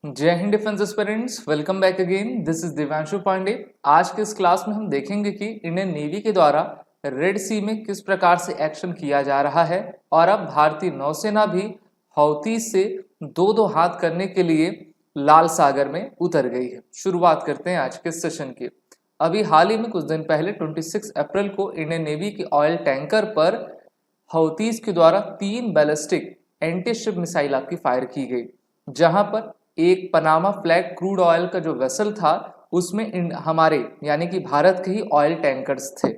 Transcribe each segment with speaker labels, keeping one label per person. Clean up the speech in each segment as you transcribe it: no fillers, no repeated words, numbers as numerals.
Speaker 1: जय Hind defence aspirants, welcome back again. This is Divyanshu Pandey. आज के इस क्लास में हम देखेंगे कि इंडियन नेवी के द्वारा रेड सी में किस प्रकार से एक्शन किया जा रहा है और अब भारतीय नौसेना भी हौती से दो हाथ करने के लिए लाल सागर में उतर गई है। शुरुआत करते हैं आज के सेशन की। अभी हाल ही में कुछ दिन पहले 26 अप्रैल को इंडियन नेवी के ऑयल टैंकर पर हौतीस के द्वारा 3 बैलिस्टिक एंटी शिप मिसाइल आपकी फायर की गई, जहां पर एक पनामा फ्लैग क्रूड ऑयल का जो वेसल था उसमें हमारे यानी कि भारत के ही ऑयल टैंकर्स थे,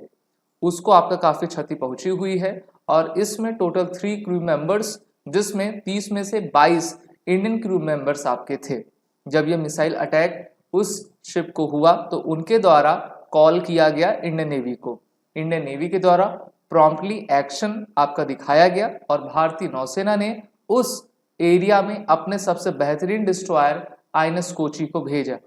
Speaker 1: उसको आपका काफी क्षति पहुंची हुई है। और इसमें टोटल 3 क्रू मेंबर्स, जिसमें 30 में से 22 इंडियन क्रू मेंबर्स आपके थे। जब ये मिसाइल अटैक उस शिप को हुआ तो उनके द्वारा कॉल किया गया इंडियन नेवी को। इंडियन नेवी के द्वारा प्रॉम्प्टली एक्शन आपका दिखाया गया और भारतीय नौसेना ने उस एरिया में अपने सबसे बेहतरीन डिस्ट्रॉयर आईएनएस कोची को भेजा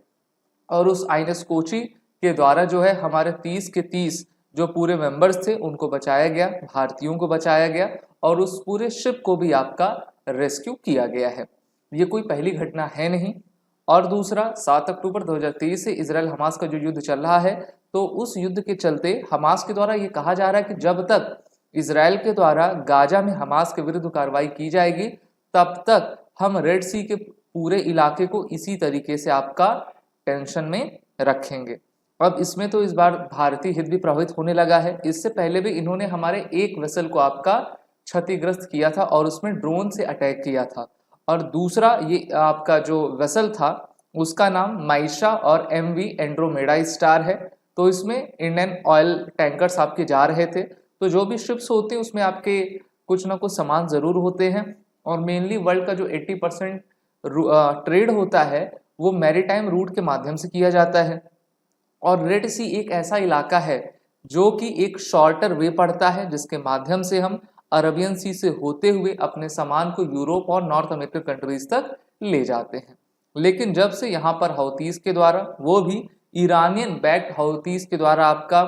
Speaker 1: और उस आईएनएस कोची के द्वारा जो है हमारे 30 के 30 जो पूरे मेंबर्स थे उनको बचाया गया, भारतीयों को बचाया गया और उस पूरे शिप को भी आपका रेस्क्यू किया गया है। ये कोई पहली घटना है नहीं। और दूसरा, 7 अक्टूबर 2023 से इजराइल हमास का जो युद्ध चल रहा है, तो उस युद्ध के चलते हमास के द्वारा ये कहा जा रहा है कि जब तक इजराइल के द्वारा गाजा में हमास के विरुद्ध कार्रवाई की जाएगी तब तक हम रेड सी के पूरे इलाके को इसी तरीके से आपका टेंशन में रखेंगे। अब इसमें तो इस बार भारतीय हित भी प्रभावित होने लगा है। इससे पहले भी इन्होंने हमारे एक वेसल को आपका क्षतिग्रस्त किया था और उसमें ड्रोन से अटैक किया था। और दूसरा, ये आपका जो वेसल था उसका नाम माइशा और एमवी एंड्रोमेडा स्टार है। तो इसमें इंडियन ऑयल टैंकर्स आपके जा रहे थे। तो जो भी शिप्स होते हैं उसमें आपके कुछ ना कुछ सामान जरूर होते हैं और मेनली वर्ल्ड का जो 80% ट्रेड होता है वो मैरीटाइम रूट के माध्यम से किया जाता है। और रेड सी एक ऐसा इलाका है जो कि एक शॉर्टर वे पड़ता है जिसके माध्यम से हम अरबियन सी से होते हुए अपने सामान को यूरोप और नॉर्थ अमेरिकन कंट्रीज तक ले जाते हैं। लेकिन जब से यहाँ पर हौतीस के द्वारा, वो भी ईरानियन बैक्ड हौतीस के द्वारा आपका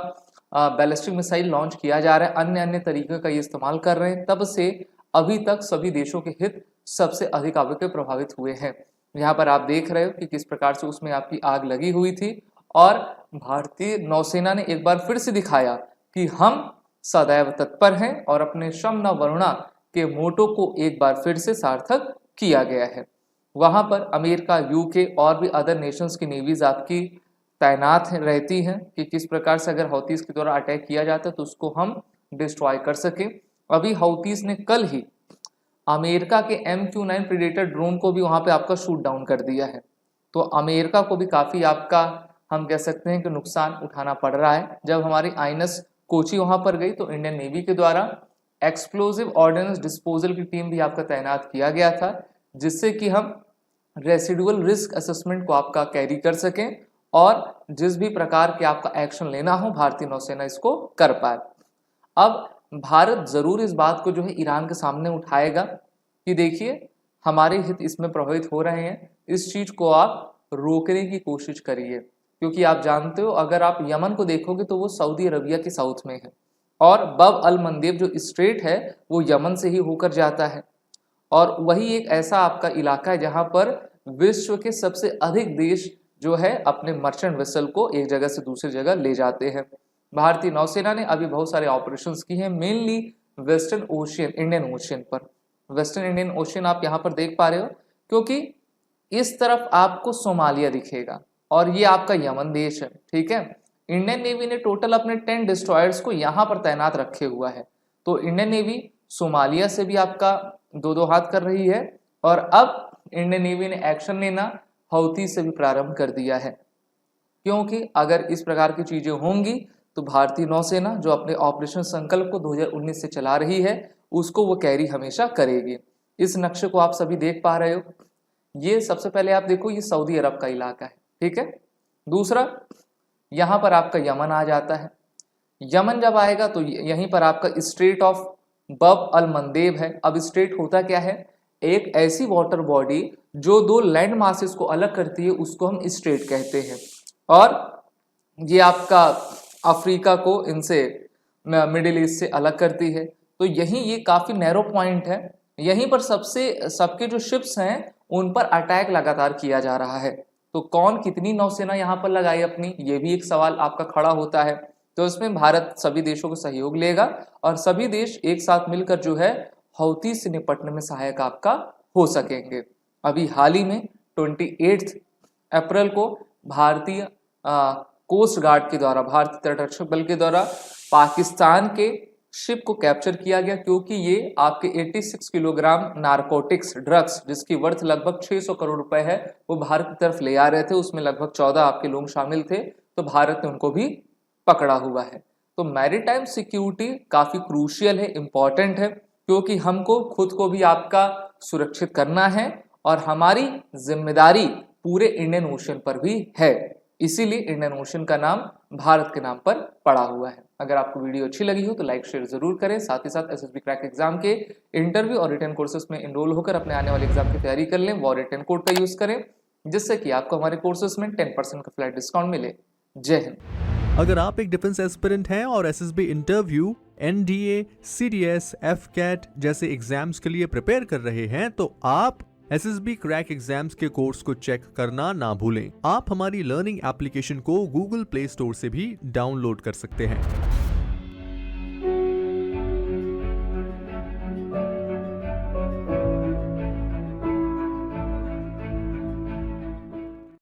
Speaker 1: बैलिस्टिक मिसाइल लॉन्च किया जा रहा है, अन्य अन्य तरीके का ये इस्तेमाल कर रहे हैं, तब से अभी तक सभी देशों के हित सबसे अधिक आपके प्रभावित हुए हैं। यहाँ पर आप देख रहे हो कि किस प्रकार से उसमें आपकी आग लगी हुई थी और भारतीय नौसेना ने एक बार फिर से दिखाया कि हम सदैव तत्पर हैं और अपने शम न वरुणा के मोटो को एक बार फिर से सार्थक किया गया है। वहां पर अमेरिका, यूके और भी अदर नेशंस की नेवीज आपकी तैनात रहती हैं कि किस प्रकार से अगर हौतीस के द्वारा अटैक किया जाता है तो उसको हम डिस्ट्रॉय कर सके। अभी हौतीस ने कल ही अमेरिका के MQ-9 प्रेडेटर ड्रोन को भी वहां पे आपका शूट डाउन कर दिया है। तो अमेरिका को भी काफी आपका हम कह सकते हैं कि नुकसान उठाना पड़ रहा है। जब हमारी आईएनएस कोची वहां पर गई तो इंडियन नेवी के द्वारा एक्सप्लोजिव ऑर्डिनेंस डिस्पोजल की टीम भी आपका तैनात किया गया था, जिससे कि हम रेसिडुअल रिस्क असेसमेंट को आपका कैरी कर सकें और जिस भी प्रकार के आपका एक्शन लेना हो भारतीय नौसेना इसको कर पाए। अब भारत जरूर इस बात को जो है ईरान के सामने उठाएगा कि देखिए हमारे हित इसमें प्रभावित हो रहे हैं, इस चीज को आप रोकने की कोशिश करिए। क्योंकि आप जानते हो अगर आप यमन को देखोगे तो वो सऊदी अरबिया के साउथ में है और बब अल मंदेब जो स्ट्रेट है वो यमन से ही होकर जाता है और वही एक ऐसा आपका इलाका है जहां पर विश्व के सबसे अधिक देश जो है अपने मर्चेंट वेसल को एक जगह से दूसरी जगह ले जाते हैं। भारतीय नौसेना ने अभी बहुत सारे ऑपरेशंस की हैं, mainly western ocean, Indian ocean पर। वेस्टर्न इंडियन ओशियन आप यहाँ पर देख पा रहे हो क्योंकि इस तरफ आपको सोमालिया दिखेगा और ये आपका यमन देश है, ठीक है। इंडियन नेवी ने टोटल अपने 10 डिस्ट्रॉयर्स को यहाँ पर तैनात रखे हुआ है। तो इंडियन नेवी सोमालिया से भी आपका दो हाथ कर रही है और अब इंडियन नेवी ने एक्शन लेना हौती से भी प्रारंभ कर दिया है। क्योंकि अगर इस प्रकार की चीजें होंगी तो भारतीय नौसेना जो अपने ऑपरेशन संकल्प को 2019 से चला रही है उसको वो कैरी हमेशा करेगी। इस नक्शे को आप सभी देख पा रहे हो। ये सबसे पहले आप देखो, ये सऊदी अरब का इलाका है, ठीक है। दूसरा, यहाँ पर आपका यमन आ जाता है। यमन जब आएगा तो यहीं पर आपका स्ट्रेट ऑफ बब अल मंदेब है। अब स्ट्रेट होता क्या है, एक ऐसी वाटर बॉडी जो 2 लैंड मासेस को अलग करती है उसको हम स्ट्रेट कहते हैं। और ये आपका अफ्रीका को इनसे मिडिल ईस्ट से अलग करती है। तो यही ये काफी नैरो पॉइंट है। यहीं पर सबके जो शिप्स हैं उन पर अटैक लगातार किया जा रहा है। तो कौन कितनी नौसेना यहाँ पर लगाई अपनी, ये भी एक सवाल आपका खड़ा होता है। तो इसमें भारत सभी देशों को सहयोग लेगा और सभी देश एक साथ मिलकर जो है हौती से निपटने में सहायक आपका हो सकेंगे। अभी हाल ही में 28 अप्रैल को भारतीय कोस्ट गार्ड के द्वारा, भारतीय तटरक्षक बल के द्वारा पाकिस्तान के शिप को कैप्चर किया गया, क्योंकि ये आपके 86 किलोग्राम नारकोटिक्स ड्रग्स जिसकी वर्थ लगभग 600 करोड़ रुपए है वो भारत की तरफ ले आ रहे थे। उसमें लगभग 14 आपके लोग शामिल थे, तो भारत ने उनको भी पकड़ा हुआ है। तो मैरीटाइम सिक्योरिटी काफी क्रूशियल है, इंपॉर्टेंट है, क्योंकि हमको खुद को भी आपका सुरक्षित करना है और हमारी जिम्मेदारी पूरे इंडियन ओशन पर भी है। इसीलिए इंडियन ओशन का नाम भारत के नाम पर पड़ा हुआ है। अगर आपको वीडियो अच्छी लगी हो तो लाइक शेयर जरूर करें। साथ ही साथ एसएसबी क्रैक एग्जाम के इंटरव्यू और रिटन कोर्सेज में एनरोल होकर अपने आने वाले एग्जाम की तैयारी कर लें। वो रिटन कोड का यूज करें जिससे कि आपको हमारे कोर्सेज में 10% का फ्लैट डिस्काउंट मिले। जय हिंद।
Speaker 2: अगर आप एक डिफेंस एस्पिरेंट हैं और SSB interview, NDA, CDS, AFCAT जैसे एग्जाम्स के लिए प्रिपेयर कर रहे हैं तो आप एसएसबी क्रैक एग्जाम्स के कोर्स को चेक करना ना भूलें। आप हमारी लर्निंग एप्लीकेशन को गूगल प्ले स्टोर से भी डाउनलोड कर सकते हैं।